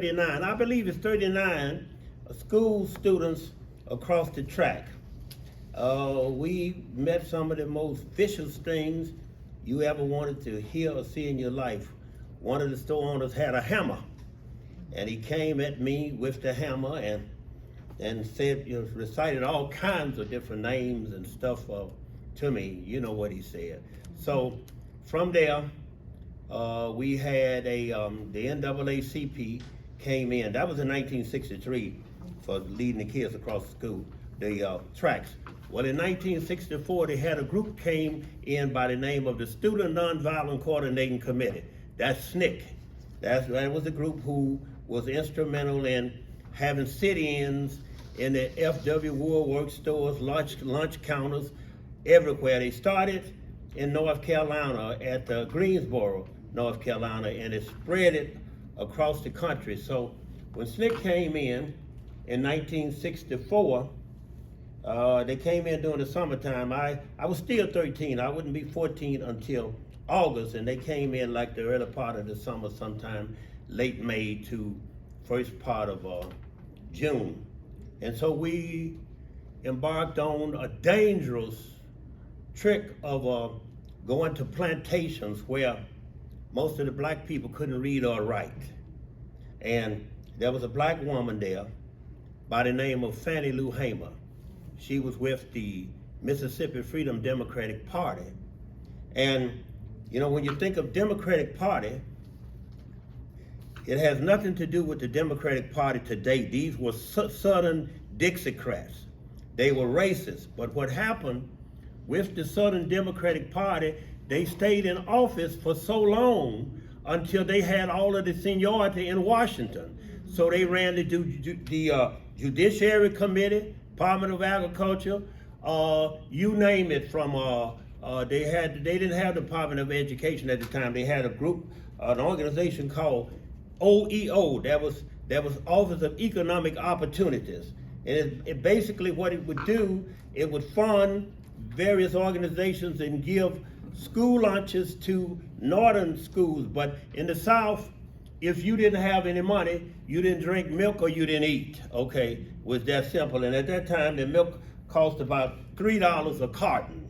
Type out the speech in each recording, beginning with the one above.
39, I believe it's 39 school students across the track. We met some of the most vicious things you ever wanted to hear or see in your life. One of the store owners had a hammer, and he came at me with the hammer and said, recited all kinds of different names and stuff to me. You know what he said. So from there, we had the NAACP came in. That was in 1963 for leading the kids across the school, the tracks. Well, in 1964, they had a group came in by the name of the Student Nonviolent Coordinating Committee. That's SNCC. That was a group who was instrumental in having sit-ins in the FW Woolworth stores, lunch counters, everywhere. They started in North Carolina at Greensboro, North Carolina, and it spread it across the country. So when SNCC came in 1964, they came in during the summertime. I was still 13. I wouldn't be 14 until August, and they came in like the early part of the summer, sometime late May to first part of June. And so we embarked on a dangerous trick of going to plantations where most of the black people couldn't read or write. And there was a black woman there by the name of Fannie Lou Hamer. She was with the Mississippi Freedom Democratic Party. And when you think of Democratic Party, it has nothing to do with the Democratic Party today. These were Southern Dixiecrats. They were racist. But what happened with the Southern Democratic Party, they stayed in office for so long until they had all of the seniority in Washington. So they ran the Judiciary Committee, Department of Agriculture, you name it. From they didn't have the Department of Education at the time. They had a group, an organization called OEO. That was Office of Economic Opportunities. And it basically what it would do, it would fund various organizations and give school lunches to northern schools. But in the South, if you didn't have any money, you didn't drink milk or you didn't eat. Okay, it was that simple. And at that time, the milk cost about $3 a carton.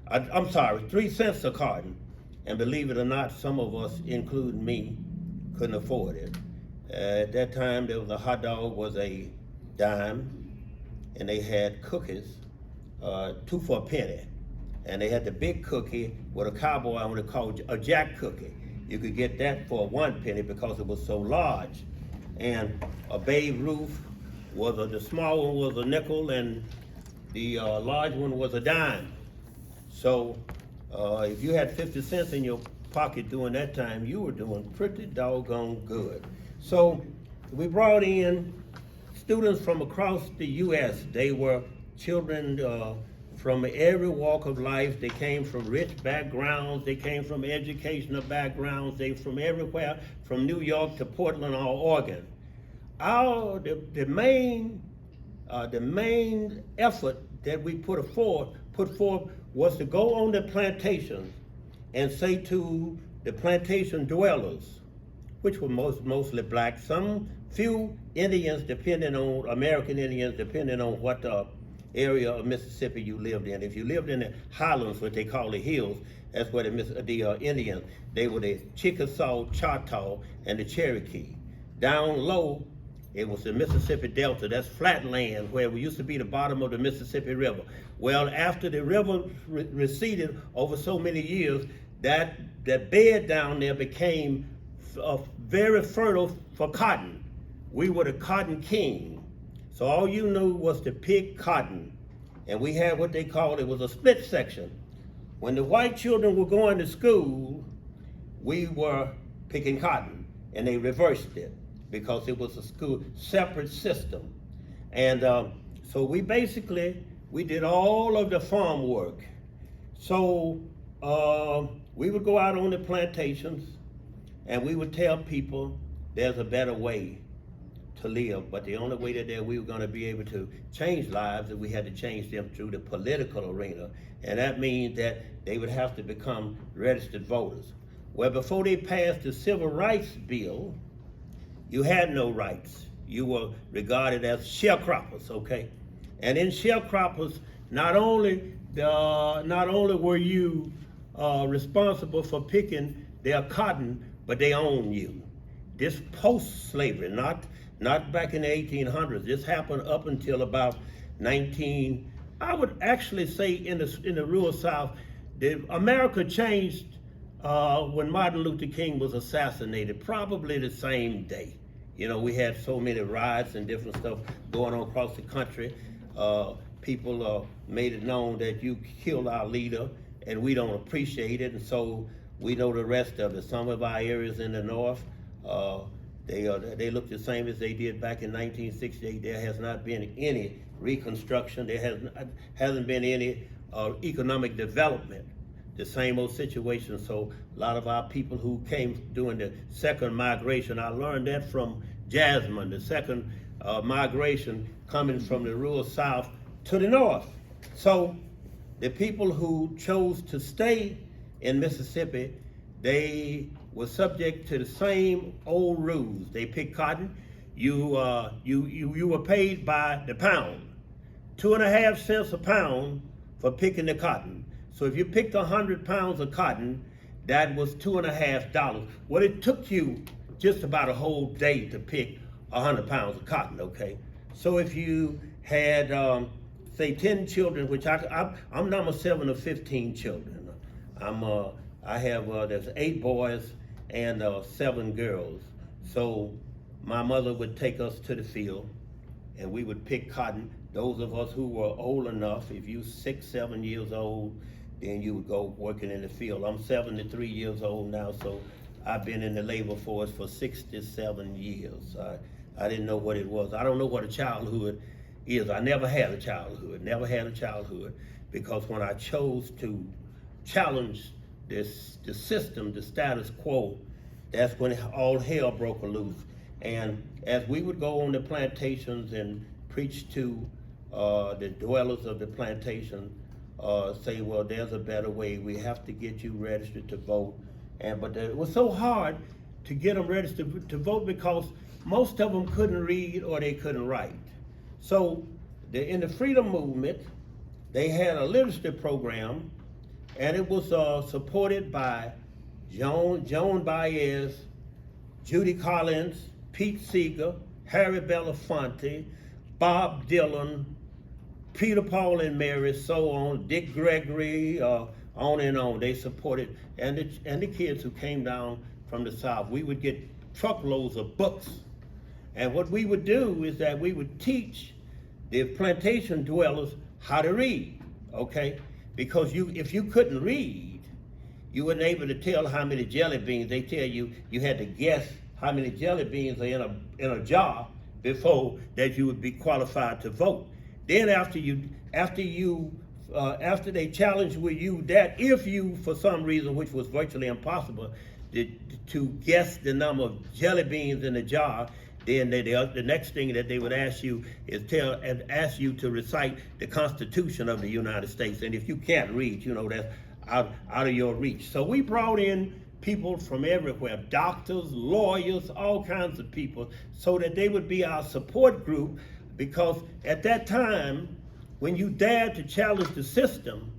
I'm sorry, 3 cents a carton. And believe it or not, some of us, including me, couldn't afford it. At that time, there was a hot dog was a dime, and they had cookies, 2 for a penny. And they had the big cookie with a cowboy on it called a jack cookie. You could get that for 1 penny because it was so large. And a Babe Ruth the small one was a nickel, and the large one was a dime. So if you had 50 cents in your pocket during that time, you were doing pretty doggone good. So we brought in students from across the U.S. They were children from every walk of life. They came from rich backgrounds. They came from educational backgrounds. They from everywhere, from New York to Portland or Oregon. The main effort that we put forth was to go on the plantations and say to the plantation dwellers, which were mostly black, some few Indians, American Indians, depending on what area of Mississippi you lived in. If you lived in the highlands, what they call the hills, that's where the Indians, they were the Chickasaw, Choctaw, and the Cherokee. Down low, it was the Mississippi Delta. That's flat land where we used to be the bottom of the Mississippi River. Well, after the river receded over so many years, that bed down there became very fertile for cotton. We were the cotton king. So all you knew was to pick cotton. And we had what they called, it was a split section. When the white children were going to school, we were picking cotton, and they reversed it because it was a school separate system. And so we did all of the farm work. So we would go out on the plantations and we would tell people there's a better way to live, but the only way that we were going to be able to change lives is we had to change them through the political arena, and that means that they would have to become registered voters. Well, before they passed the Civil Rights Bill, you had no rights. You were regarded as sharecroppers, okay? And in sharecroppers, not only were you responsible for picking their cotton, but they own you. This post-slavery, not back in the 1800s. This happened up until about 19. I would actually say in the rural South, America changed when Martin Luther King was assassinated, probably the same day. You know, we had so many riots and different stuff going on across the country. People made it known that you killed our leader, and we don't appreciate it, and so we know the rest of it. Some of our areas in the north, they look the same as they did back in 1968. There has not been any reconstruction. There hasn't been any economic development. The same old situation. So a lot of our people who came during the second migration, I learned that from Jasmine, the second migration coming from the rural South to the north. So the people who chose to stay in Mississippi, they were subject to the same old rules. They picked cotton. You were paid by the pound, 2.5 cents a pound for picking the cotton. So if you picked 100 pounds of cotton, that was $2.50. Well, it took you just about a whole day to pick 100 pounds of cotton, okay? So if you had, say, 10 children, which I'm number 7 of 15 children. I have, there's 8 boys and 7 girls. So my mother would take us to the field and we would pick cotton. Those of us who were old enough, if you 6, 7 years old, then you would go working in the field. I'm 73 years old now, so I've been in the labor force for 67 years. I didn't know what it was. I don't know what a childhood is. I never had a childhood, because when I chose to challenge the system, the status quo, that's when all hell broke loose. And as we would go on the plantations and preach to the dwellers of the plantation, say, well, there's a better way. We have to get you registered to vote. But it was so hard to get them registered to vote because most of them couldn't read or they couldn't write. So in the freedom movement, they had a literacy program, and it was supported by Joan Baez, Judy Collins, Pete Seeger, Harry Belafonte, Bob Dylan, Peter, Paul, and Mary, so on, Dick Gregory, on and on. They supported, and the kids who came down from the South. We would get truckloads of books. And what we would do is that we would teach the plantation dwellers how to read, okay? Because if you couldn't read, you weren't able to tell how many jelly beans. They tell you had to guess how many jelly beans are in a jar before that you would be qualified to vote. Then after they challenged with you that if you, for some reason, which was virtually impossible, to guess the number of jelly beans in the jar, then the next thing that they would ask you is ask you to recite the Constitution of the United States. And if you can't read, you know, that's out of your reach. So we brought in people from everywhere, doctors, lawyers, all kinds of people, so that they would be our support group. Because at that time, when you dared to challenge the system,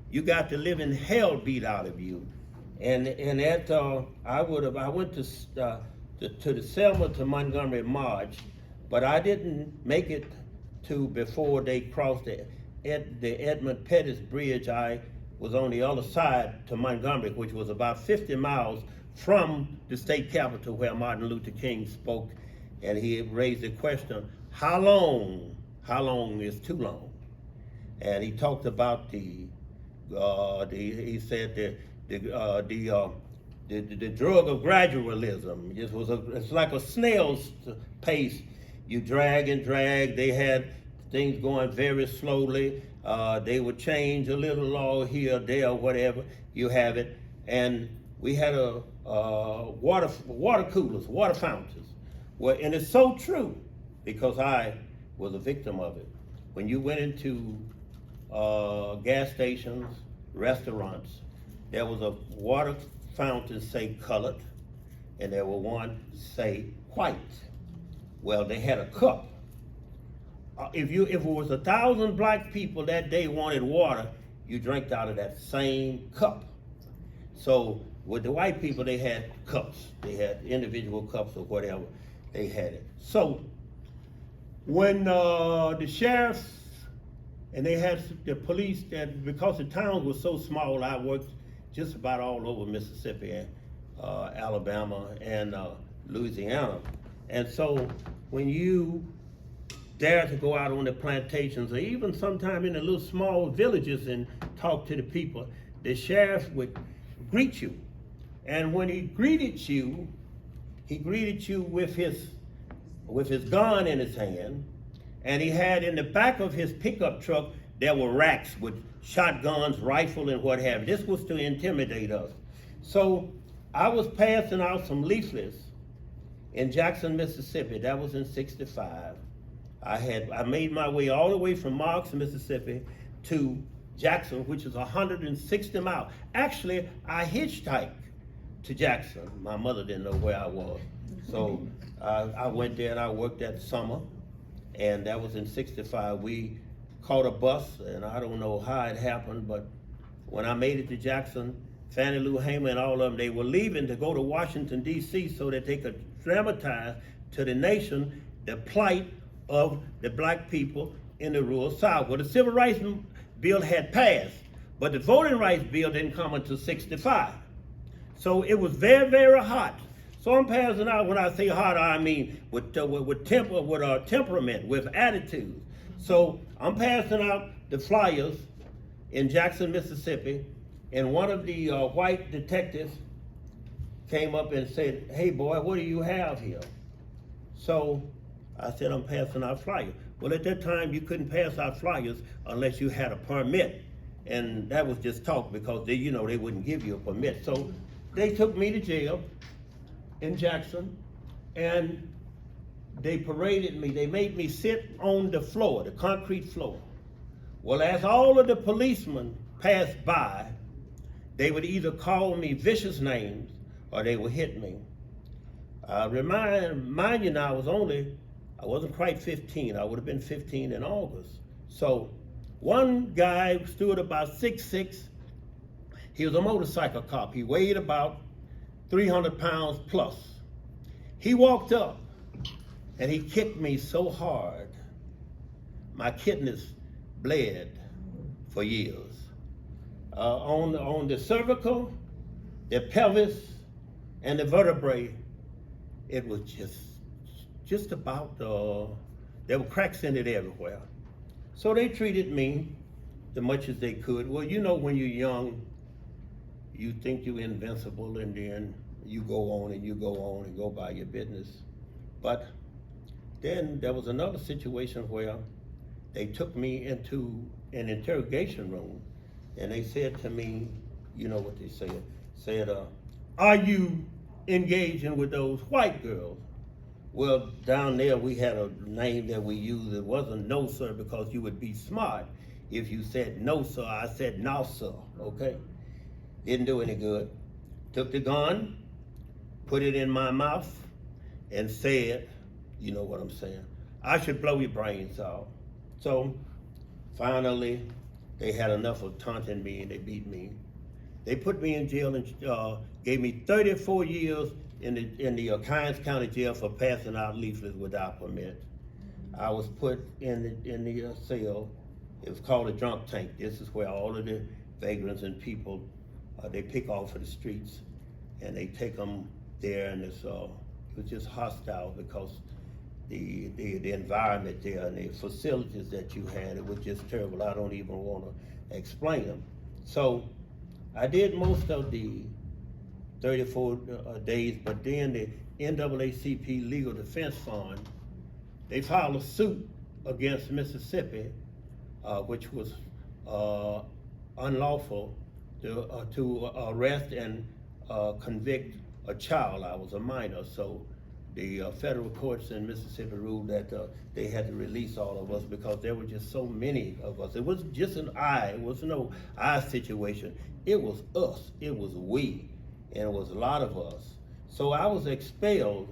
you got the living hell beat out of you. And that I went to the Selma to Montgomery March, but I didn't make it to before they crossed the Edmund Pettus Bridge. I was on the other side to Montgomery, which was about 50 miles from the state capitol where Martin Luther King spoke, and he raised the question, how long is too long? And he talked about he said the drug of gradualism. It's like a snail's pace. You drag and drag. They had things going very slowly. They would change a little law here, there, whatever. You have it. And we had water coolers, water fountains. Well, and it's so true, because I was a victim of it. When you went into gas stations, restaurants, there was a water fountain say colored, and there were one say white. Well, they had a cup. If it was 1,000 black people that day wanted water, you drank out of that same cup. So with the white people, they had cups. They had individual cups or whatever. They had it. So when the sheriff and they had the police, that because the town was so small, I worked just about all over Mississippi and Alabama and Louisiana. And so when you dare to go out on the plantations or even sometime in the little small villages and talk to the people, the sheriff would greet you. And when he greeted you with his gun in his hand, and he had in the back of his pickup truck, there were racks with shotguns, rifle, and what have you. This was to intimidate us. So I was passing out some leaflets in Jackson, Mississippi. That was in '65. I made my way all the way from Marks, Mississippi to Jackson, which is 160 miles. Actually, I hitchhiked to Jackson. My mother didn't know where I was. So I went there and I worked that summer, and that was in '65. We caught a bus, and I don't know how it happened, but when I made it to Jackson, Fannie Lou Hamer and all of them, they were leaving to go to Washington, D.C. so that they could dramatize to the nation the plight of the black people in the rural South. Well, the Civil Rights Bill had passed, but the Voting Rights Bill didn't come until '65. So it was very, very hot. So I'm passing out. When I say hot, I mean with temperament, with attitude. So I'm passing out the flyers in Jackson, Mississippi, and one of the white detectives came up and said, "Hey boy, what do you have here?" So I said, "I'm passing out flyers." Well, at that time, you couldn't pass out flyers unless you had a permit. And that was just talk because they wouldn't give you a permit. So they took me to jail in Jackson, and they paraded me. They made me sit on the floor, the concrete floor. Well, as all of the policemen passed by, they would either call me vicious names or they would hit me. Mind you now, I wasn't quite 15. I would have been 15 in August. So one guy stood about 6'6". He was a motorcycle cop. He weighed about 300 pounds plus. He walked up and he kicked me so hard, my kidneys bled for years. On the cervical, the pelvis, and the vertebrae, it was just about, there were cracks in it everywhere. So they treated me the much as they could. Well, when you're young, you think you're invincible, and then you go on and you go on and go by your business. But then there was another situation where they took me into an interrogation room, and they said to me, you know what they said, "Are you engaging with those white girls?" Well, down there we had a name that we used. It wasn't "no sir," because you would be smart if you said "no sir." I said "no sir," okay? Didn't do any good. Took the gun, put it in my mouth, and said, you know what I'm saying, "I should blow your brains out." So finally, they had enough of taunting me and they beat me. They put me in jail and gave me 34 years in the Kynes County Jail for passing out leaflets without permit. I was put in the cell. It was called a drunk tank. This is where all of the vagrants and people, they pick off of the streets, and they take them there, and it was just hostile because the environment there and the facilities that you had, it was just terrible. I don't even want to explain them. So I did most of the 34 days, but then the NAACP Legal Defense Fund, they filed a suit against Mississippi, which was unlawful to arrest and convict a child. I was a minor, so the federal courts in Mississippi ruled that they had to release all of us because there were just so many of us. It wasn't just it was no I situation. It was us, it was we, and it was a lot of us. So I was expelled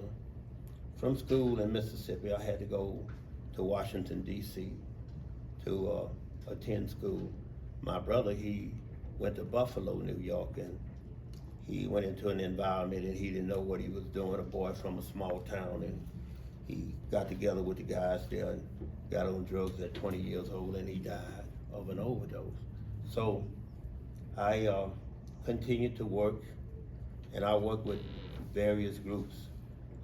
from school in Mississippi, I had to go to Washington, D.C. to attend school. My brother, he went to Buffalo, New York, and he went into an environment and he didn't know what he was doing, a boy from a small town, and he got together with the guys there and got on drugs at 20 years old, and he died of an overdose. So I continued to work, and I worked with various groups.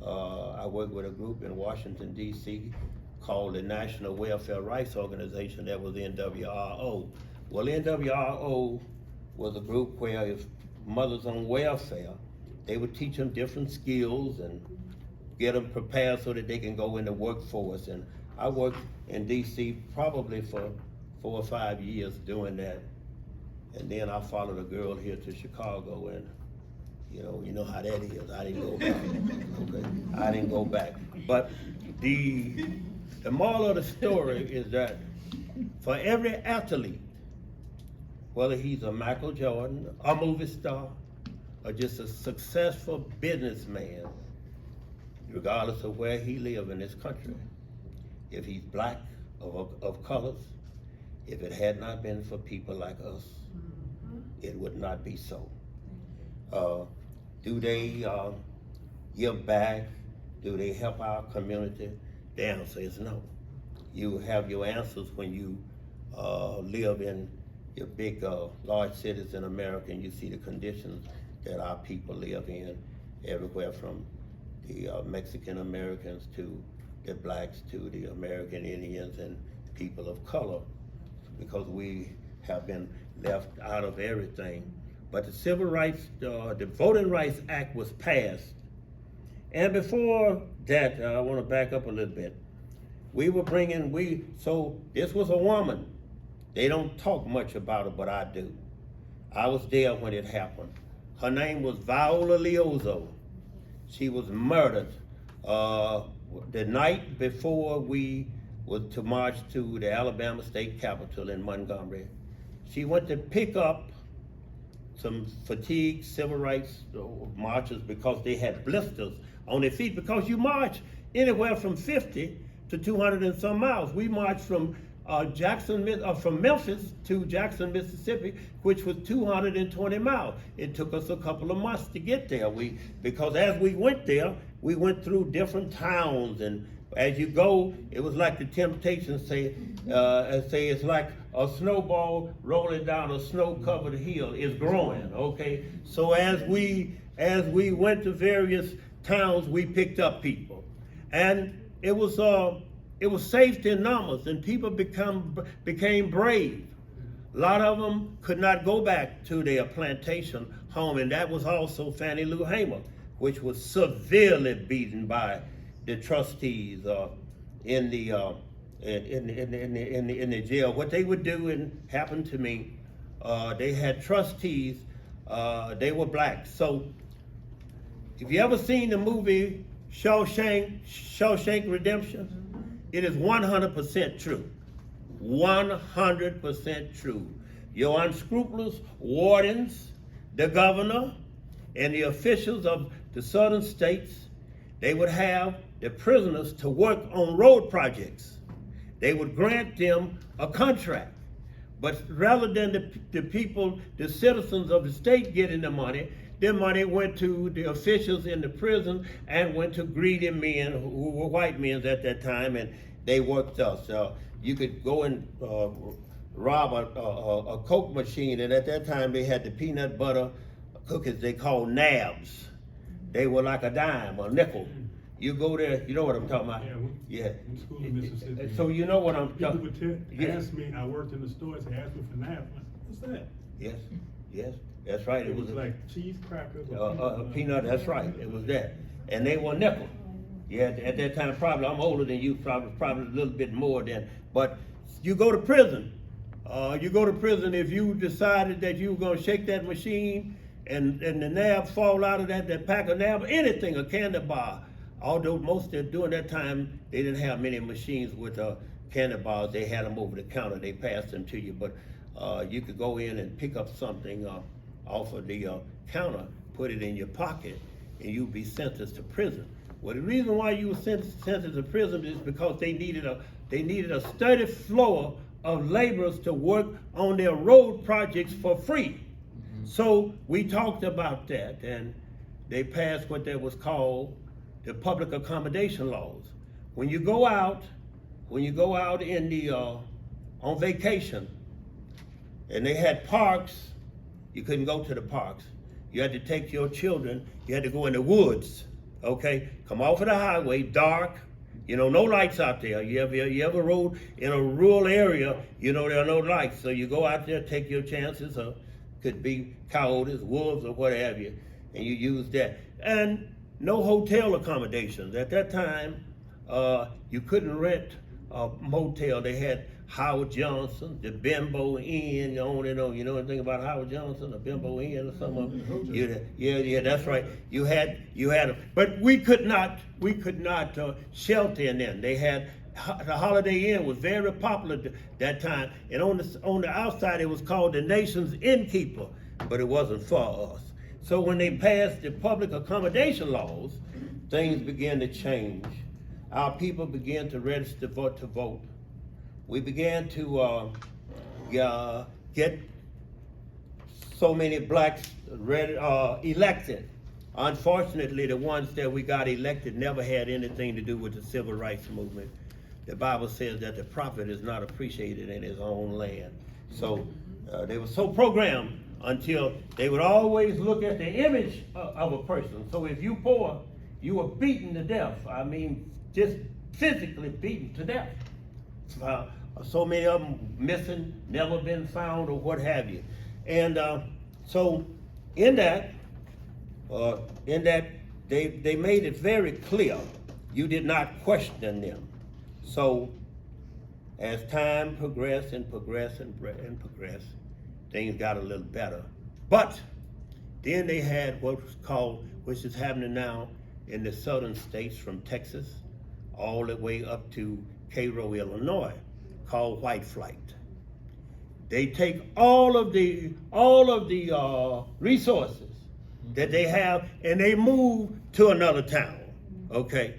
I worked with a group in Washington, D.C. called the National Welfare Rights Organization. That was NWRO. Well, NWRO was a group where if mothers on welfare, they would teach them different skills and get them prepared so that they can go in the workforce. And I worked in D.C. probably for 4 or 5 years doing that. And then I followed a girl here to Chicago, and you know how that is. I didn't go back. Okay, I didn't go back. But the moral of the story is that for every athlete, whether he's a Michael Jordan, a movie star, or just a successful businessman, regardless of where he lives in this country, if he's black or of colors, if it had not been for people like us, it would not be so. Do they give back? Do they help our community? The answer is no. You have your answers when you live in your big, large cities in America, and you see the conditions that our people live in, everywhere from the Mexican Americans to the blacks to the American Indians and people of color, because we have been left out of everything. But the Civil Rights, the Voting Rights Act was passed. And before that, I want to back up a little bit. So this was a woman. They don't talk much about her, but I do. I was there when it happened. Her name was Viola Liuzzo. She was murdered the night before we were to march to the Alabama State Capitol in Montgomery. She went to pick up some fatigued civil rights marchers because they had blisters on their feet, because you march anywhere from 50 to 200 and some miles. We marched from from Memphis to Jackson, Mississippi, which was 220 miles. It took us a couple of months to get there. Because as we went there, we went through different towns, and as you go, it was like the Temptations say it's like a snowball rolling down a snow-covered hill is growing. Okay, so as we went to various towns, we picked up people, and it was safety in numbers, and people became brave. A lot of them could not go back to their plantation home, and that was also Fannie Lou Hamer, which was severely beaten by the trustees in the jail. What they would do, and happened to me, they had trustees. They were black. So, if you ever seen the movie Shawshank Redemption, it is 100% true. 100% true. Your unscrupulous wardens, the governor, and the officials of the southern states, they would have the prisoners to work on road projects. They would grant them a contract. But rather than the people, the citizens of the state getting the money went to the officials in the prison and went to greedy men who were white men at that time, and they worked us. You could go and rob a Coke machine, and at that time they had the peanut butter cookies they called nabs. They were like a dime, a nickel. You go there, you know what I'm talking about? Yeah. In school in Mississippi. So you know what I'm talking about? People would ask me, I worked in the stores, they asked me for nabs. What's that? Yes, that's right. It was like cheese crackers. Peanut, that's right. It was that. And they were nickel. Yeah, at that time, probably, I'm older than you, probably a little bit more than, but you go to prison. If you decided that you were gonna shake that machine and the nab fall out of that pack of nab, anything, a candy bar. Although most during that time, they didn't have many machines with candy bars. They had them over the counter. They passed them to you, but you could go in and pick up something off of the counter, put it in your pocket, and you'd be sentenced to prison. Well, the reason why you were sentenced to prison is because they needed a sturdy floor of laborers to work on their road projects for free. So we talked about that, and they passed what that was called the public accommodation laws. When you go out in the on vacation, and they had parks, you couldn't go to the parks. You had to take your children. You had to go in the woods. Okay, come off of the highway, dark. No lights out there. You ever rode in a rural area? There are no lights, so you go out there, take your chances. Could be coyotes, wolves, or what have you, and you use that. And no hotel accommodations. At that time, you couldn't rent a motel. They had Howard Johnson, the Bimbo Inn. You know anything about Howard Johnson, the Bimbo Inn, or something? Yeah, that's right. You had them, but we could not shelter in them. They had the Holiday Inn was very popular that time, and on the outside it was called the nation's innkeeper, but it wasn't for us. So when they passed the public accommodation laws, things began to change. Our people began to register to vote. We began to get so many blacks elected. Unfortunately, the ones that we got elected never had anything to do with the civil rights movement. The Bible says that the prophet is not appreciated in his own land. So they were so programmed until they would always look at the image of a person. So if you poor, you were beaten to death. I mean, just physically beaten to death. So many of them missing, never been found, or what have you. And so in that, they made it very clear you did not question them. So as time progressed, things got a little better. But then they had what was called, which is happening now in the southern states from Texas all the way up to Cairo, Illinois, called white flight. They take all of the resources that they have and they move to another town, okay?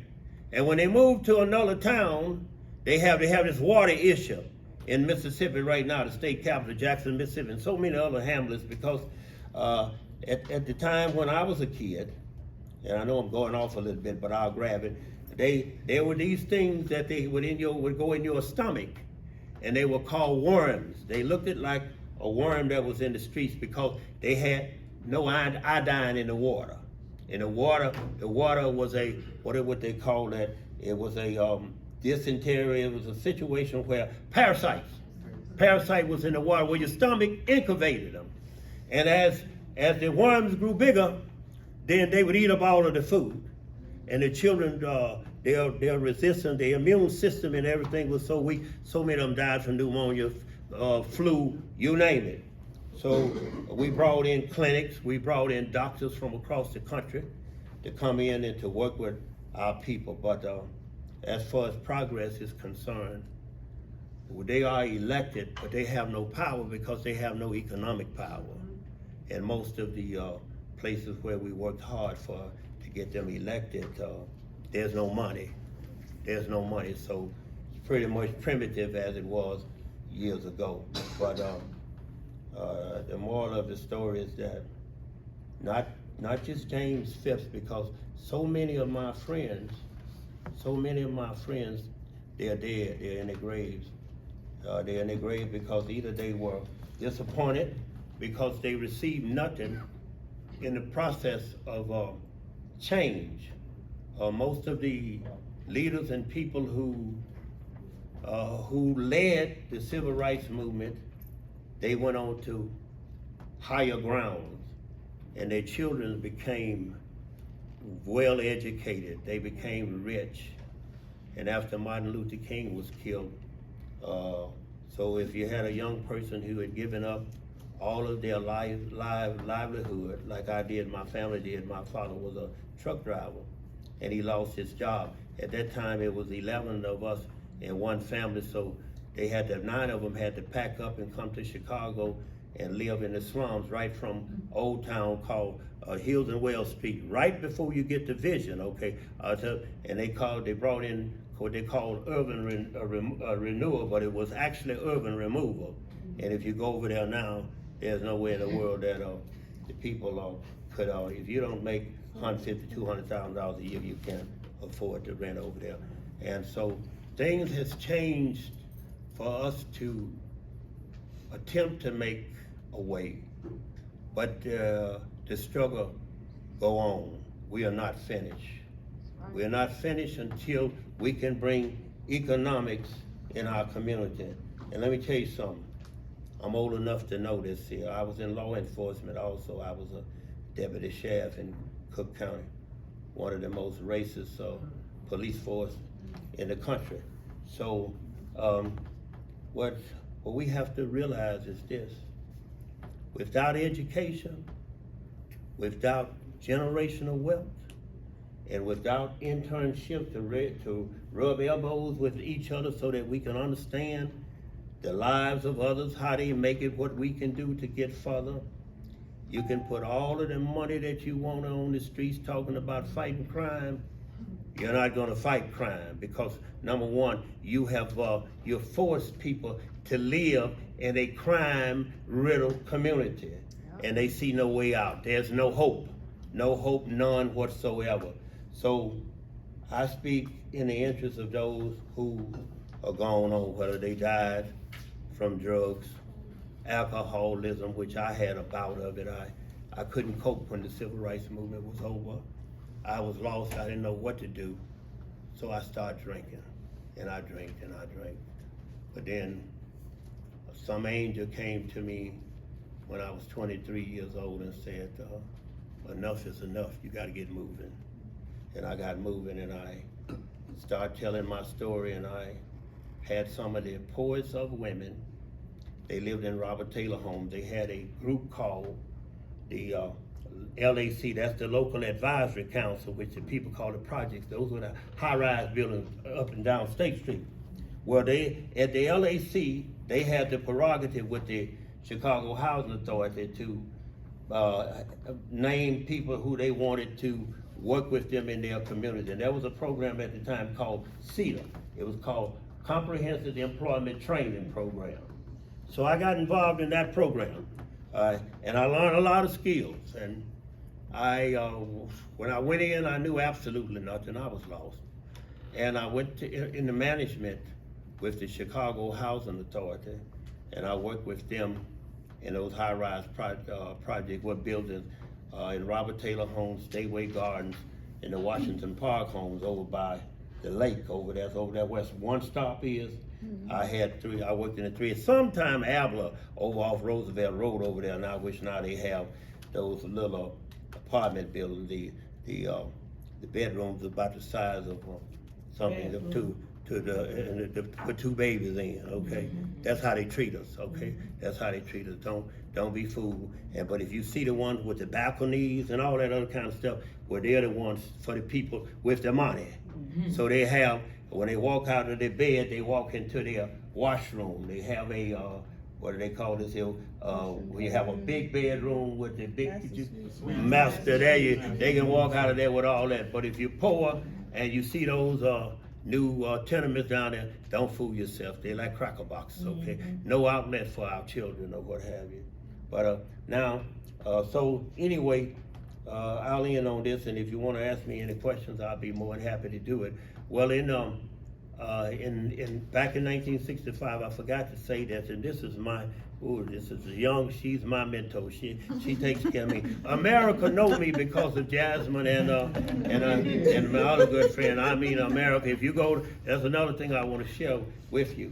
And when they move to another town, they have this water issue in Mississippi right now, the state capital, Jackson, Mississippi, and so many other hamlets, because at the time when I was a kid, and I know I'm going off a little bit, but I'll grab it, there were these things that they would go in your stomach, and they were called worms. They looked at like a worm that was in the streets because they had no iodine in the water. And the water was what they call that? It was a dysentery. It was a situation where parasite was in the water, where your stomach incubated them. And as the worms grew bigger, then they would eat up all of the food. And the children, their resistance, their immune system and everything was so weak, so many of them died from pneumonia, flu, you name it. So we brought in clinics, we brought in doctors from across the country to come in and to work with our people. But as far as progress is concerned, they are elected, but they have no power because they have no economic power. And most of the places where we worked hard to get them elected, there's no money. There's no money, so it's pretty much primitive as it was years ago. But the moral of the story is that not just James Phipps, because so many of my friends, they're dead, they're in their graves. They're in their graves because either they were disappointed because they received nothing in the process of change. Most of the leaders and people who led the civil rights movement, they went on to higher grounds, and their children became well educated. They became rich. And after Martin Luther King was killed, so if you had a young person who had given up all of their livelihood, like I did, my family did. My father was a truck driver, and he lost his job. At that time, it was 11 of us in one family, so 9 of them had to pack up and come to Chicago and live in the slums right from Old Town called Hills and Wells Street, right before you get to Vision, okay? And they brought in what they called urban renewal, but it was actually urban removal. And if you go over there now, there's nowhere in the world that the people could, if you don't make $150,000, $200,000 a year, you can't afford to rent over there. And so things has changed for us to attempt to make a way, but the struggle go on. We are not finished. We are not finished until we can bring economics in our community. And let me tell you something. I'm old enough to know this here. I was in law enforcement also. I was a deputy sheriff in Cook County, one of the most racist police force in the country. So what we have to realize is this: without education, without generational wealth, and without internships to rub elbows with each other so that we can understand the lives of others, how they make it, what we can do to get further. You can put all of the money that you want on the streets talking about fighting crime. You're not gonna fight crime because number one, you forced people to live in a crime-riddled community, and they see no way out. There's no hope, none whatsoever. So I speak in the interest of those who are gone on, whether they died from drugs, alcoholism, which I had a bout of it. I couldn't cope when the civil rights movement was over. I was lost, I didn't know what to do. So I started drinking, and I drank, and I drank. But then some angel came to me when I was 23 years old and said, enough is enough, you gotta get moving. And I got moving, and I started telling my story, and I had some of the poorest of women. They lived in Robert Taylor homes. They had a group called the LAC, that's the Local Advisory Council, which the people call the projects. Those were the high-rise buildings up and down State Street. Well, at the LAC, they had the prerogative with the Chicago Housing Authority to name people who they wanted to work with them in their community. And there was a program at the time called CETA. It was called Comprehensive Employment Training Program. So I got involved in that program, and I learned a lot of skills. And when I went in, I knew absolutely nothing. I was lost. And I went into management with the Chicago Housing Authority, and I worked with them in those high-rise projects, what buildings in Robert Taylor homes, Stateway Gardens, and the Washington Park homes over by the lake over there west. One Stop is. I had three. I worked in the three. Sometime Abler over off Roosevelt Road over there. And I wish now they have those little apartment buildings. The bedrooms about the size of something to put two babies in. Okay, that's how they treat us. Okay, that's how they treat us. Don't be fooled. But if you see the ones with the balconies and all that other kind of stuff, well, they're the ones for the people with the money. So they have. When they walk out of their bed, they walk into their washroom. They have a, what do they call this here? We have a big bedroom with the big master there. They can walk out of there with all that. But if you're poor and you see those new tenements down there, don't fool yourself. They're like cracker boxes, okay? No outlet for our children or what have you. But so anyway, I'll end on this, and if you want to ask me any questions, I'll be more than happy to do it. Well, back in 1965, I forgot to say this, and this is she's my mentor. She takes care of me. America knows me because of Jasmine and my other good friend. I mean, America, if you go, that's another thing I want to share with you.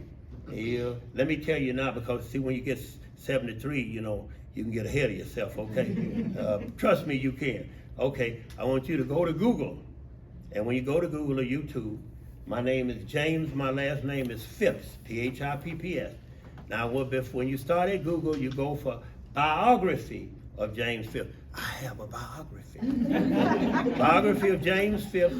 Yeah, let me tell you now, because see, when you get 73, you can get ahead of yourself, okay? Trust me, you can. Okay, I want you to go to Google. And when you go to Google or YouTube, my name is James, my last name is Phipps, P-H-I-P-P-S. Now, when you start at Google, you go for biography of James Phipps. I have a biography. Biography of James Phipps,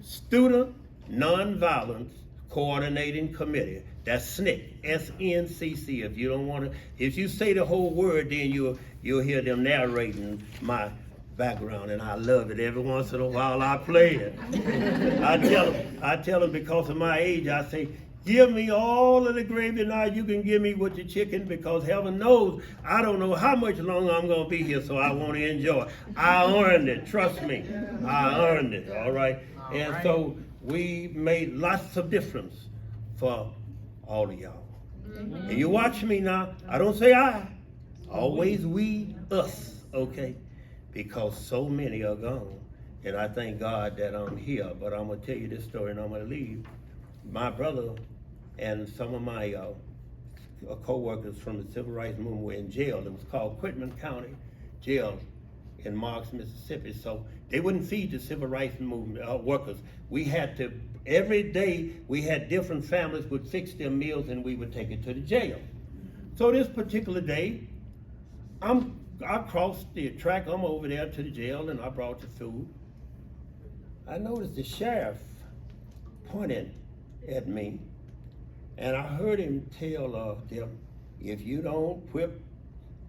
student, nonviolence, Coordinating Committee. That's SNCC, SNCC. If you don't want to, if you say the whole word, then you'll hear them narrating my background, and I love it. Every once in a while I play it. I tell them because of my age, I say, give me all of the gravy now you can give me with the chicken, because heaven knows I don't know how much longer I'm going to be here, so I want to enjoy. I earned it, trust me. I earned it, all right? And so we made lots of difference for all of y'all. And you watch me now, I don't say I, always we, us, okay? Because so many are gone. And I thank God that I'm here, but I'm gonna tell you this story and I'm gonna leave. My brother and some of my co-workers from the Civil Rights Movement were in jail. It was called Quitman County Jail in Marks, Mississippi. So they wouldn't feed the Civil Rights Movement workers. We had to, every day, we had different families would fix their meals and we would take it to the jail. So this particular day, I crossed the track, I'm over there to the jail and I brought the food. I noticed the sheriff pointed at me and I heard him tell them, if you don't whip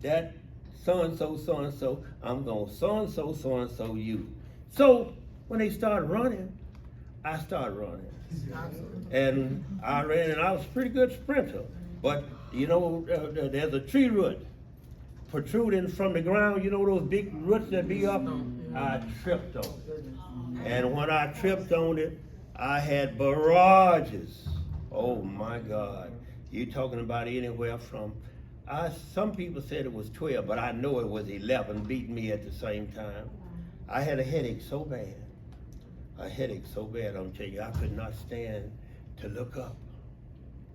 that so-and-so, I'm gonna so-and-so you. So when they started running, I started running. And I ran, and I was a pretty good sprinter. But you know, there's a tree root protruding from the ground, you know those big roots that be up? I tripped on it. And when I tripped on it, I had barrages. Oh my God. You talking about anywhere from, some people said it was 12, but I know it was 11 beating me at the same time. I had a headache so bad. I'm telling you, I could not stand to look up.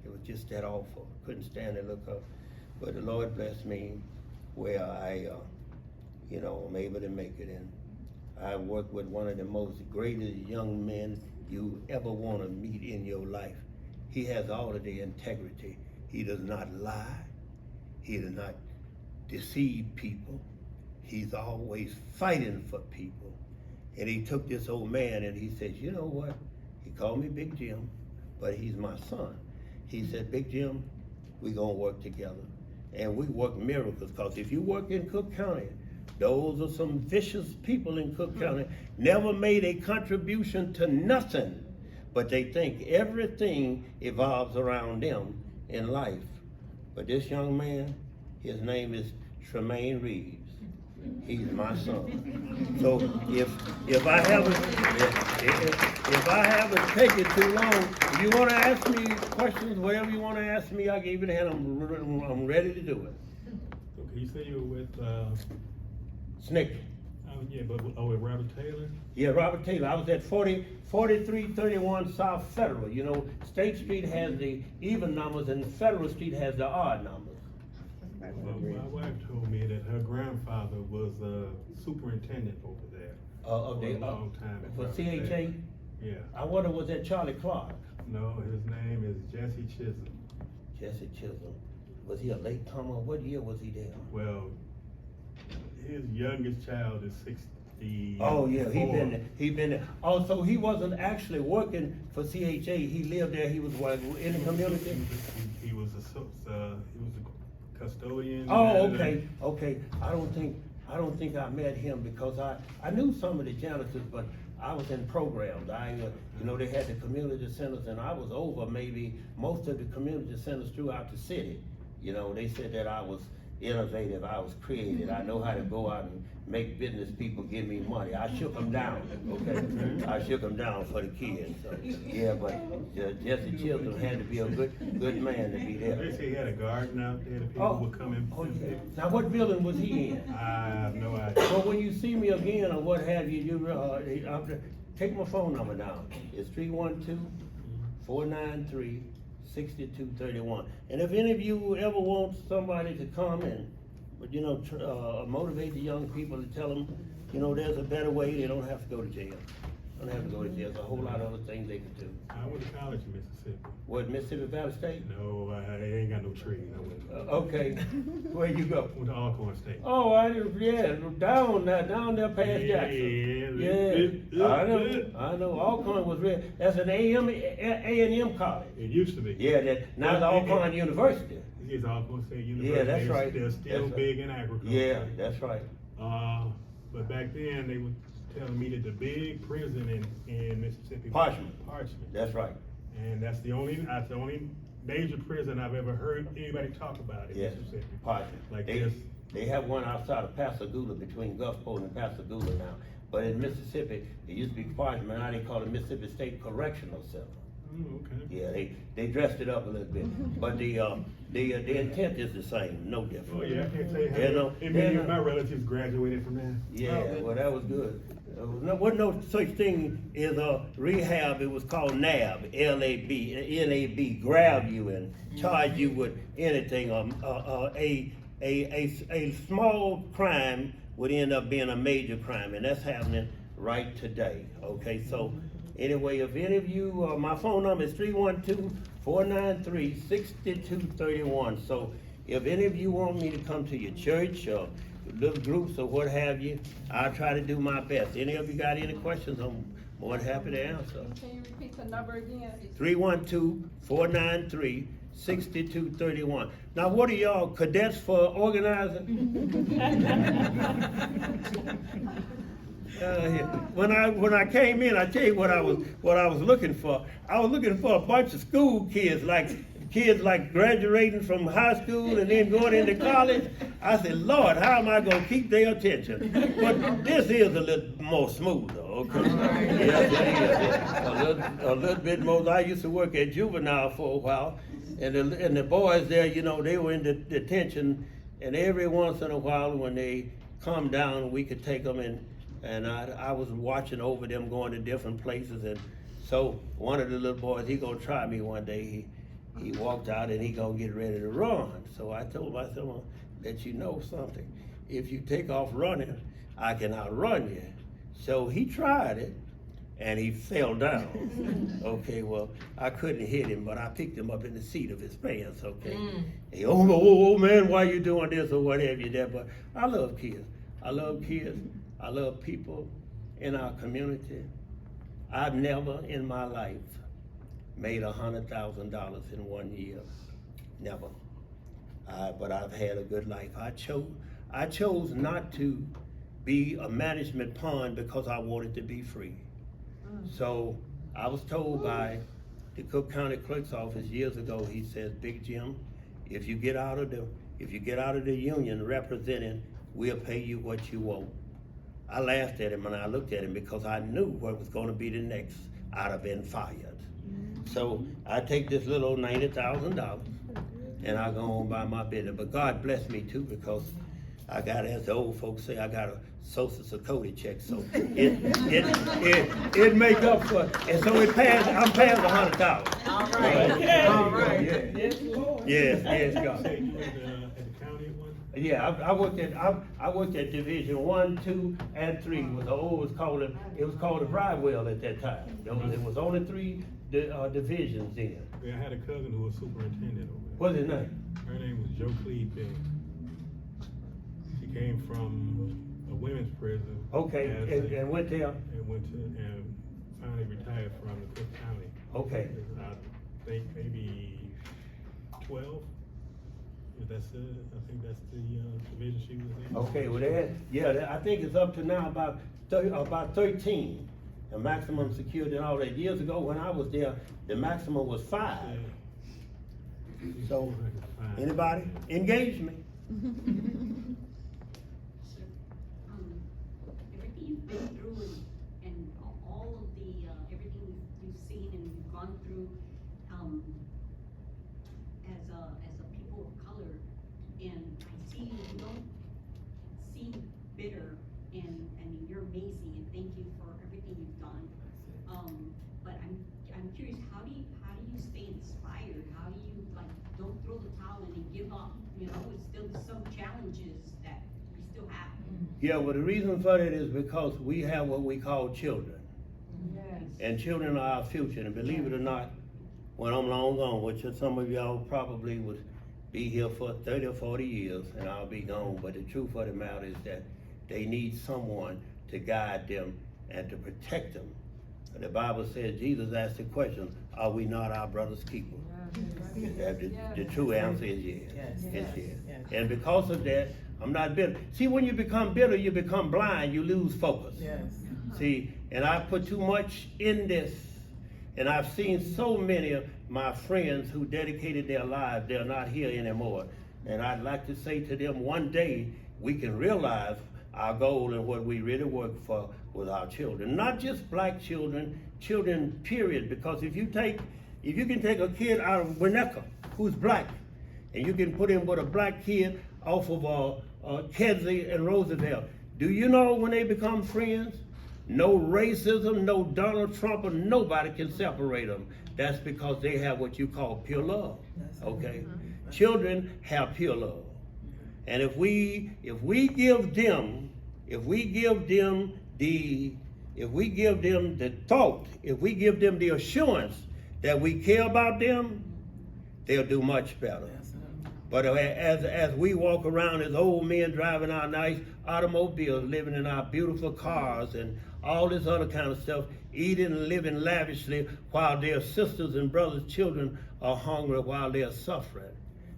It was just that awful. Couldn't stand to look up. But the Lord blessed me where I, I'm able to make it in. I worked with one of the most greatest young men you ever want to meet in your life. He has all of the integrity. He does not lie. He does not deceive people. He's always fighting for people. And he took this old man and he said, you know what? He called me Big Jim, but he's my son. He said, Big Jim, we're gonna work together. And we work miracles, because if you work in Cook County, those are some vicious people in Cook County, never made a contribution to nothing, but they think everything evolves around them in life. But this young man, his name is Tremaine Reeves. He's my son. So if I haven't taken too long, if you want to ask me questions, whatever you want to ask me, I'll give you the hand. I'm ready to do it. So you say you were with Snick. Yeah, but with Robert Taylor? Yeah, Robert Taylor. I was at 4331 South Federal. You know, State Street has the even numbers and Federal Street has the odd numbers. Well, my wife told me that her grandfather was a superintendent over there for a long time. For CHA? Yeah. I wonder, was that Charlie Clark? No, his name is Jesse Chisholm. Jesse Chisholm. Was he a late comer? What year was he there? Well, his youngest child is 60. Oh yeah, he been there. Oh, so he wasn't actually working for CHA. He lived there. He was what, in the community. He was a custodian. Oh, okay. I don't think I met him, because I knew some of the janitors, but I was in programs. They had the community centers, and I was over maybe most of the community centers throughout the city. You know, they said that I was innovative, I was creative, I know how to go out and make business people give me money. I shook them down, okay? I shook them down for the kids. So, yeah, but Jesse Chisholm had to be a good man to be there. They say he had a garden out there that people would come in. Oh, yeah. Now, what building was he in? I have no idea. Well, when you see me again or what have you, take my phone number down. It's 312-493-6231. And if any of you ever want somebody to come and, motivate the young people to tell them, there's a better way, they don't have to go to jail. Don't have to go to jail. There's a whole lot of other things they could do. I went to college in Mississippi. What, Mississippi Valley State? No, I ain't got no tree. I went Okay, where you go? to Alcorn State. Oh, down there past Jackson. Yeah, I know, Alcorn was real, that's an A&M college. It used to be. Yeah, now the Alcorn University. It's Alcorn State University. Yeah, that's right. They're still That's big right. in agriculture. Yeah, that's right. But back then, they were telling me that the big prison in Mississippi. Parchment. Parchment. That's right. And that's the only major prison I've ever heard anybody talk about in Yes, Mississippi. Parchment. Like They- this. They have one outside of Pascagoula, between Gulfport and Pascagoula now. But in Mississippi, it used to be Parchment, now they call it Mississippi State Correctional Center. Oh, okay. Yeah, they dressed it up a little bit, but the intent is the same, no different. Oh, yeah, I can't tell you Yeah, no, how many yeah, of my relatives graduated from there. Yeah, well, that was good. Wasn't no such thing as rehab. It was called NAB, N-A-B, grab you and charge you with anything. A small crime would end up being a major crime, and that's happening right today. Okay, so anyway, if any of you, my phone number is 312-493-6231. So if any of you want me to come to your church or little groups or what have you, I'll try to do my best. Any of you got any questions, I'm more than happy to answer. Can you repeat the number again? 312-493-6231. Now, what are y'all, cadets for organizing? When I came in, I tell you what I was looking for. I was looking for a bunch of school kids like graduating from high school and then going into college. I said, Lord, how am I gonna keep their attention? But this is a little more smoother, okay? Yes, it is. A little bit more. I used to work at juvenile for a while, and the boys there, you know, they were in detention, and every once in a while when they come down, we could take them and I was watching over them going to different places, and so one of the little boys, he gonna try me one day. He walked out and he gonna get ready to run. So I told myself, well, let you know something. If you take off running, I can outrun you. So he tried it and he fell down. Okay, well, I couldn't hit him, but I picked him up in the seat of his pants, okay? He, oh man, why you doing this or what have you there? But I love kids. I love kids. I love people in our community. I've never in my life made $100,000 in 1 year, never. But I've had a good life. I chose not to be a management pawn because I wanted to be free. So I was told by the Cook County Clerk's office years ago, he says, Big Jim, if you get out of the union representing, we'll pay you what you want. I laughed at him and I looked at him because I knew what was gonna be the next. I'd have been fired. So I take this little $90,000 and I go on by my business. But God bless me too, because I got, as the old folks say, I got a Social Security check. So it make up for, and so I'm paying $100,000. All right. Yes, God. Say you at the county at one? Yeah, I worked at Division 1, 2, and 3. It was called the Bridewell at that time. There was only 3 divisions then. Yeah, I had a cousin who was superintendent over there. What's his name? Her name was Joe Cleve. She came from a women's prison. Okay, and went there. And finally retired from the Cook County. Okay. I think maybe 12. I think that's the division she was in. Okay, well, I think it's up to now about 13. The maximum security and all that. Years ago when I was there, the maximum was 5. Yeah. So, anybody engage me? Sir, everything you've been through and all of the, everything you've seen and you've gone through, as a people of color, and I see you don't seem bitter, and you're amazing, and thank you for everything you've done. But I'm curious, how do you stay inspired? How do you, like, don't throw the towel in and give up? You know, it's still some challenges that we still have. Yeah, well, the reason for that is because we have what we call children. And children are our future, and believe it or not, when I'm long gone, which some of y'all probably would be here for 30 or 40 years, and I'll be gone, but the truth of the matter is that they need someone to guide them and to protect them. The Bible says, Jesus asked the question, are we not our brother's keeper? The true answer is yes. It's yes. And because of that, I'm not bitter. See, when you become bitter, you become blind, you lose focus. Yes. See, and I put too much in this, and I've seen so many of my friends who dedicated their lives, they're not here anymore. And I'd like to say to them, one day we can realize our goal and what we really work for with our children. Not just black children, children period, because if you can take a kid out of Winnetka who's black, and you can put him with a black kid off of Kedzie and Roosevelt, do you know when they become friends? No racism, no Donald Trump, or nobody can separate them. That's because they have what you call pure love, okay? Children have pure love. And if we give them the thought, if we give them the assurance that we care about them, they'll do much better. But as we walk around as old men driving our nice automobiles, living in our beautiful cars and all this other kind of stuff, eating and living lavishly while their sisters and brothers' children are hungry, while they're suffering.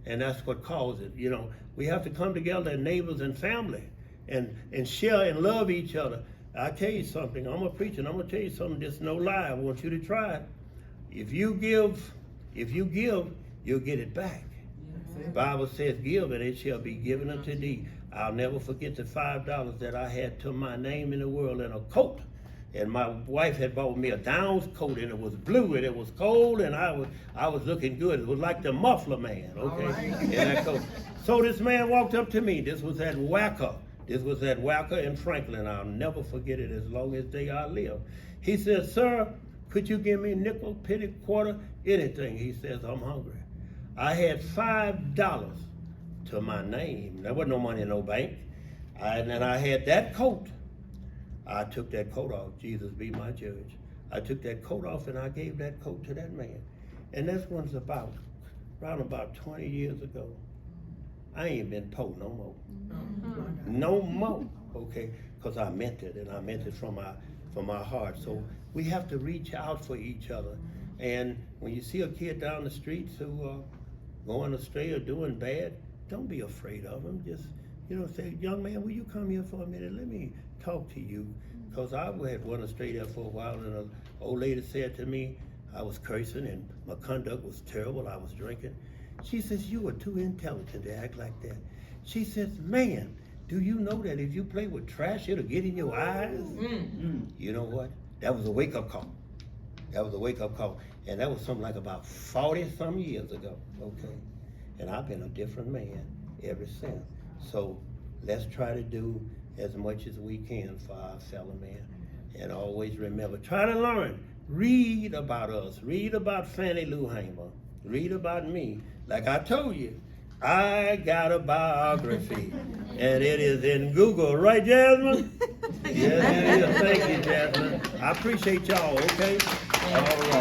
And that's what caused it. You know, we have to come together as neighbors and family and share and love each other. I tell you something, I'm a preacher, and I'm gonna tell you something, just no lie, I want you to try it. If you give, you'll get it back. The Bible says, give and it shall be given unto thee. I'll never forget the $5 that I had to my name in the world and a coat. And my wife had bought me a Downs coat, and it was blue, and it was cold, and I was looking good. It was like the muffler man, okay? Right. In that coat. So this man walked up to me. This was at Wacker. In Franklin. I'll never forget it as long as day I live. He said, sir, could you give me a nickel, penny, quarter, anything? He says, I'm hungry. I had $5 to my name. There wasn't no money in no bank. And then I had that coat. I took that coat off. Jesus be my judge. I took that coat off and I gave that coat to that man. And this one's around about 20 years ago. I ain't been poor no more. No more, okay? Because I meant it, and I meant it from my heart. So we have to reach out for each other. And when you see a kid down the streets who going astray or doing bad, don't be afraid of them. Just, say, young man, will you come here for a minute? Let me talk to you. Because I had run astray there for a while, and an old lady said to me, I was cursing and my conduct was terrible, I was drinking. She says, you are too intelligent to act like that. She says, man, do you know that if you play with trash, it'll get in your eyes? You know what? That was a wake-up call. And that was something like about 40-some years ago, okay? And I've been a different man ever since. So let's try to do as much as we can for our fellow man. And always remember, try to learn. Read about us. Read about Fannie Lou Hamer. Read about me. Like I told you, I got a biography, and it is in Google, right, Jasmine? Yes, it is. Thank you, Jasmine. I appreciate y'all, okay? All right.